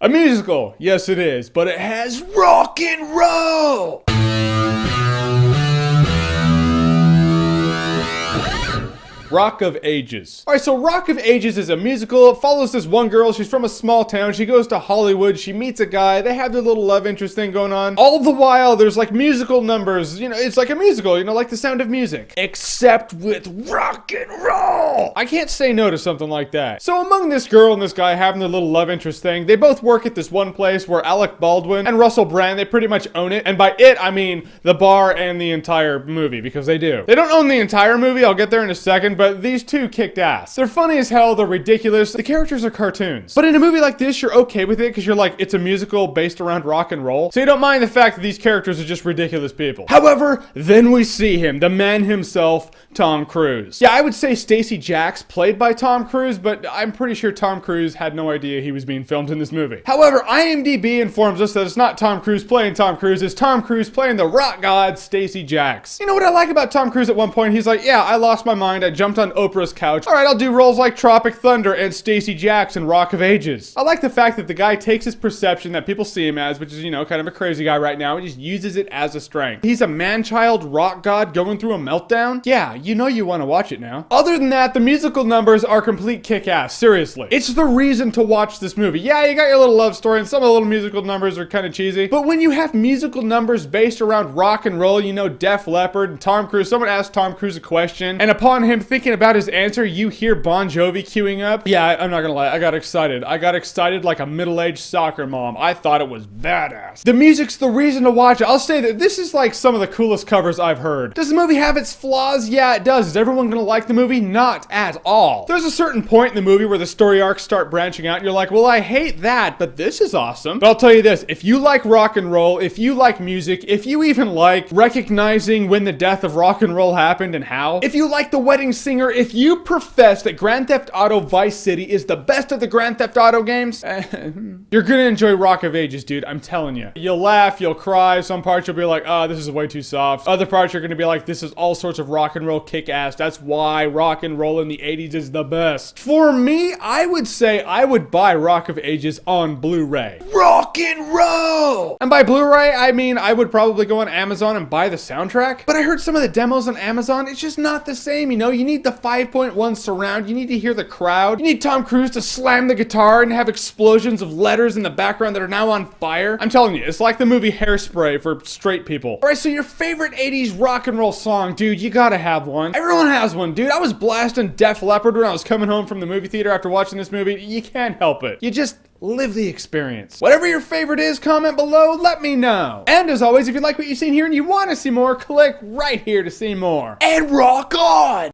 A musical, yes it is, but it has rock and roll! Rock of Ages. Alright, so Rock of Ages is a musical. It follows this one girl. She's from a small town. She goes to Hollywood. She meets a guy. They have their little love interest thing going on. All the while, there's like musical numbers. You know, it's like a musical, you know, like The Sound of Music. Except with rock and roll! I can't say no to something like that. So among this girl and this guy having their little love interest thing, they both work at this one place where Alec Baldwin and Russell Brand, they pretty much own it. And by it, I mean the bar and the entire movie, because they do. They don't own the entire movie. I'll get there in a second. But these two kicked ass. They're funny as hell, they're ridiculous, the characters are cartoons. But in a movie like this, you're okay with it because you're like, it's a musical based around rock and roll. So you don't mind the fact that these characters are just ridiculous people. However, then we see him, the man himself, Tom Cruise. Yeah, I would say Stacey Jax played by Tom Cruise, but I'm pretty sure Tom Cruise had no idea he was being filmed in this movie. However, IMDb informs us that it's not Tom Cruise playing Tom Cruise, it's Tom Cruise playing the rock god, Stacey Jax. You know what I like about Tom Cruise at one point? He's like, yeah, I lost my mind, I jumped on Oprah's couch. All right, I'll do roles like Tropic Thunder and Stacey Jax in Rock of Ages. I like the fact that the guy takes his perception that people see him as, which is, you know, kind of a crazy guy right now, and just uses it as a strength. He's a man-child rock god going through a meltdown? Yeah, you know you want to watch it now. Other than that, the musical numbers are complete kick-ass, seriously. It's the reason to watch this movie. Yeah, you got your little love story, and some of the little musical numbers are kind of cheesy, but when you have musical numbers based around rock and roll, you know, Def Leppard, and Tom Cruise, someone asked Tom Cruise a question, and upon him thinking about his answer, you hear Bon Jovi queuing up. Yeah, I'm not gonna lie, I got excited. I got excited like a middle-aged soccer mom. I thought it was badass. The music's the reason to watch it. I'll say that this is like some of the coolest covers I've heard. Does the movie have its flaws? Yeah, it does. Is everyone gonna like the movie? Not at all. There's a certain point in the movie where the story arcs start branching out and you're like, well, I hate that, but this is awesome. But I'll tell you this, if you like rock and roll, if you like music, if you even like recognizing when the death of rock and roll happened and how, if you like The Wedding Singer, if you profess that Grand Theft Auto Vice City is the best of the Grand Theft Auto games, you're gonna enjoy Rock of Ages, dude, I'm telling you. You'll laugh, you'll cry, some parts you'll be like, oh, this is way too soft. Other parts you're gonna be like, this is all sorts of rock and roll kick-ass. That's why rock and roll in the 80s is the best. For me, I would say I would buy Rock of Ages on Blu-ray. Rock and roll! And by Blu-ray, I mean I would probably go on Amazon and buy the soundtrack, but I heard some of the demos on Amazon, it's just not the same, you know? You need the 5.1 surround, you need to hear the crowd, you need Tom Cruise to slam the guitar and have explosions of letters in the background that are now on fire. I'm telling you, it's like the movie Hairspray for straight people. Alright, so your favorite 80s rock and roll song, dude, you gotta have one. Everyone has one, dude. I was blasting Def Leppard when I was coming home from the movie theater after watching this movie. You can't help it. You just live the experience. Whatever your favorite is, comment below, let me know. And as always, if you like what you've seen here and you want to see more, click right here to see more. And rock on!